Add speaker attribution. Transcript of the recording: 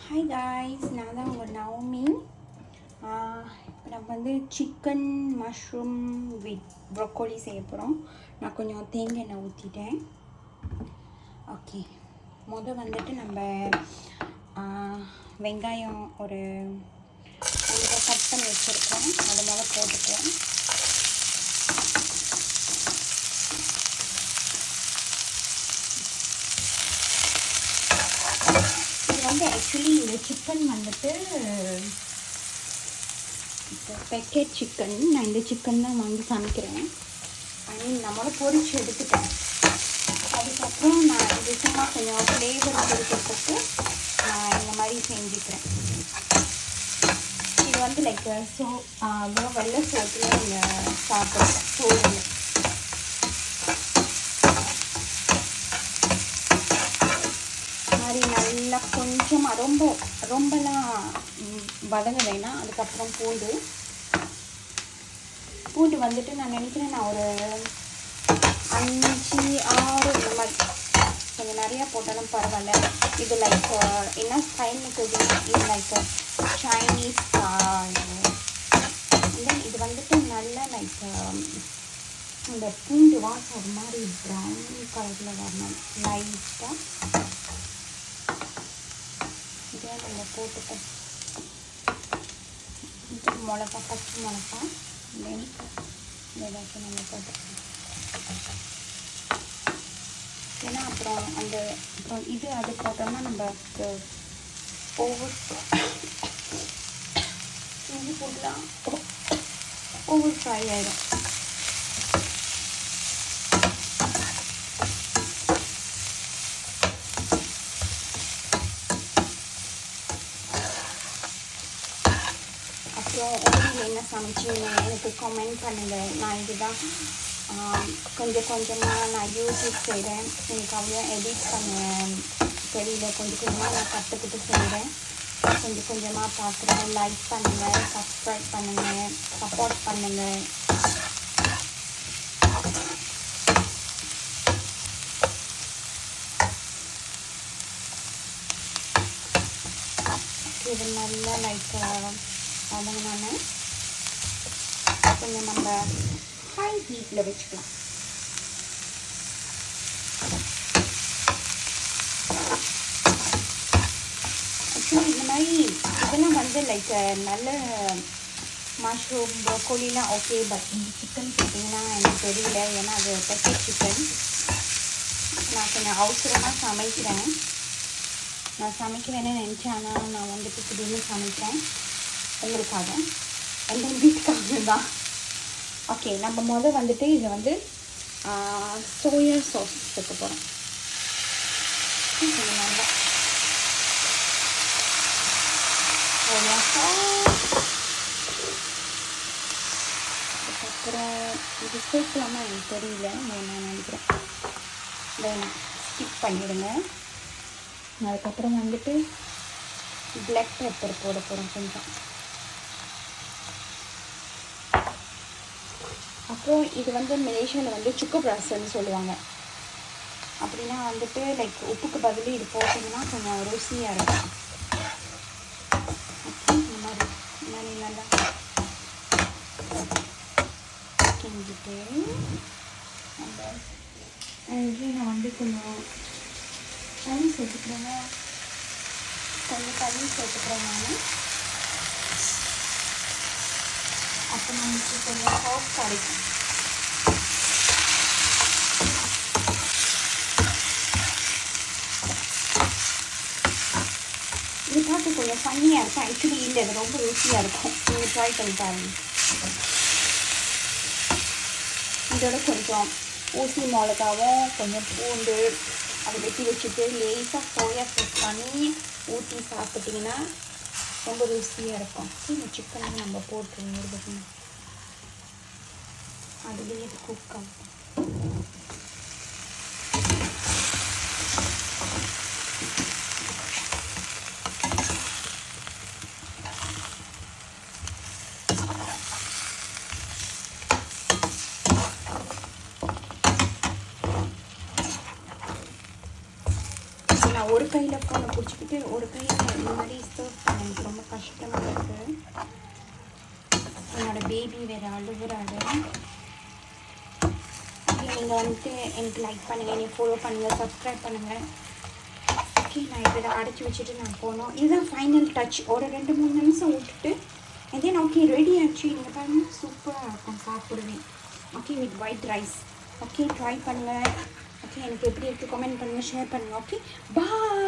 Speaker 1: Hi guys, நான் தான் உங்கள் நவமி. இப்போ நம்ம வந்து சிக்கன் மஷ்ரூம் வித் ப்ரொக்கோலி செய்ய போகிறோம். நான் கொஞ்சம் தேங்காய் எண்ணெய் ஊற்றிட்டேன். ஓகே, வந்துட்டு நம்ம வெங்காயம் ஒரு கட் பண்ணி வச்சுருக்கோம். அதை போட்டுக்குவோம். ஆக்சுவலி இந்த சிக்கன் வந்துட்டு இப்போ பேக்கெட் சிக்கன். நான் இந்த சிக்கன் தான் வாங்கி சமைக்கிறேன். நம்மளை பொரிச்சு எடுத்துட்டேன். அதுக்கப்புறம் நான் இது சும்மா கொஞ்சம் ஃப்ளேவர் கொடுக்கறதுக்கு நான் இந்த மாதிரி செஞ்சுக்கிறேன். இது வந்து லைக் வெள்ளை சோத்துல நீங்கள் சாப்பிட்றேன் சோறு மாதிரி நல்லா கொஞ்சமாக ரொம்பலாம் வதங்க வேணாம். அதுக்கப்புறம் பூண்டு வந்துட்டு நான் நினைக்கிறேன் நான் ஒரு 5 6 இந்த மாதிரி கொஞ்சம் நிறையா போட்டாலும் பரவாயில்ல. இது லைக் என்ன ஸ்டைல்னுக்கு இது லைக் சைனீஸ். இது வந்துட்டு நல்லா லைக் இந்த பூண்டு வாசம் ஒரு மாதிரி ப்ரௌன் கலரில் வரணும் லைட்டாக. இதே நம்ம போட்டுட்டோம். மிளகா, பச்சை மிளகா, தென் ஏதாச்சும் நம்ம போட்டுக்கணும். ஏன்னா அப்புறம் இது அது போட்டோம்னா நமக்கு ஓவர் போடலாம், ஓவர் ஃப்ரை ஆகிடும். அப்புறம் உங்கள் என்ன சமைச்சிங்க எனக்கு கமெண்ட் பண்ணுங்கள். நான் இதுதான் கொஞ்சம் கொஞ்சமாக நான் யூடியூப் செய்கிறேன். எனக்கு அவ்வளோ எடிட் பண்ண தெரியல. கொஞ்சம் கொஞ்சமாக நான் கற்றுக்கிட்டு செய்கிறேன். கொஞ்சம் கொஞ்சமாக பார்க்குறேன். லைக் பண்ணுங்கள், சப்ஸ்கிரைப் பண்ணுங்கள், சப்போர்ட் பண்ணுங்கள். இது நல்லா லைக் அதனால கொஞ்சம் நம்ம ஹை ஹீட்டில் வச்சுக்கலாம். ஆக்சுவலி இந்த மாதிரி இதெல்லாம் வந்து லைக் நல்ல மஷ்ரூம் ப்ரோக்கோலிலாம் ஓகே. பட் இந்த சிக்கன் பார்த்தீங்கன்னா எனக்கு தெரியல. ஏன்னா அது பேக்கெட் சிக்கன். நான் கொஞ்சம் அவசரமாக சமைக்கிறேன். நான் சமைக்கிறேன்னு நினச்சேன். ஆனால் நான் வந்துட்டு திடீர்னு சமைக்கிறேன் உங்களுக்காக, எங்கள் வீட்டுக்காக தான். ஓகே, நம்ம வந்துட்டு இதில் வந்து சோயா சாஸ் சேர்க்க போகிறோம். நல்லா சோயா சாஸ். அதுக்கப்புறம் இது சேர்க்கலாமா எனக்கு தெரியல. நான் நினைக்கிறேன் வேணாம், ஸ்கிப் பண்ணிவிடுங்க. அதுக்கப்புறம் வந்துட்டு பிளாக் பெப்பர் போட போகிறோம் கொஞ்சம். அப்புறம் இது வந்து மலேசியாவில் வந்து சுக்கு பிராஸ்ன்னு சொல்லுவாங்க. அப்படின்னா வந்துட்டு லைக் உப்புக்கு பதில் இது போட்டிங்கன்னா கொஞ்சம் ருசியாக இருக்கும். இந்த மாதிரி நல்லா கிண்டிட்டு நான் வந்து கொஞ்சம் தண்ணி சேர்த்துக்கிறேங்க. நான் அப்போ நமக்கு கொஞ்சம் சாஃப்ட் கிடைக்கும். இது பார்த்து கொஞ்சம் ஃபன்னியாக இருக்கும். ஆக்சுவலி இல்லை, அது ரொம்ப ருசியாக இருக்கும். நீங்கள் ட்ரை பண்ணி பாருங்க. இதோட கொஞ்சம் ஊசி மிளகாவும் கொஞ்சம் பூண்டு அதை வெட்டி வச்சுட்டு லேசாக சோயா சாஸ் பண்ணி ஊற்றி சாப்பிட்டிங்கன்னா ரொம்ப ருசியாக இருக்கும். இந்த சிக்கனை நம்ம போட்டுருவோம். அதுலேயே இது குக் ஆகும். நான் ஒரு கையில் ஸ்பூனை பிடிச்சிக்கிட்டு ஒரு கையில் இந்த மாதிரி சர்வ் பண்ண எனக்கு ரொம்ப கஷ்டமாக இருக்குது. என்னோடய பேபி வேறு அழுகுறாரு. நீங்கள் வந்துட்டு எனக்கு லைக் பண்ணுங்கள், என்னை ஃபாலோ பண்ணுங்கள், சப்ஸ்கிரைப் பண்ணுங்கள். ஓகே, நான் இதை அடைச்சி வச்சுட்டு நான் போனோம். இதுதான் ஃபைனல் டச். ஒரு 2-3 நிமிஷம் விட்டுட்டு தென் ஓகே ரெடி ஆச்சு. நீங்கள் பாருங்கள், சூப்பராக இருக்கும் சாப்பிடுவேன். Okay, with white rice. Okay, try பண்ணுங்கள். ஓகே, எனக்கு எப்படி இருக்குது கமெண்ட் பண்ணுங்கள், ஷேர் பண்ணுங்கள். ஓகே, பாய்.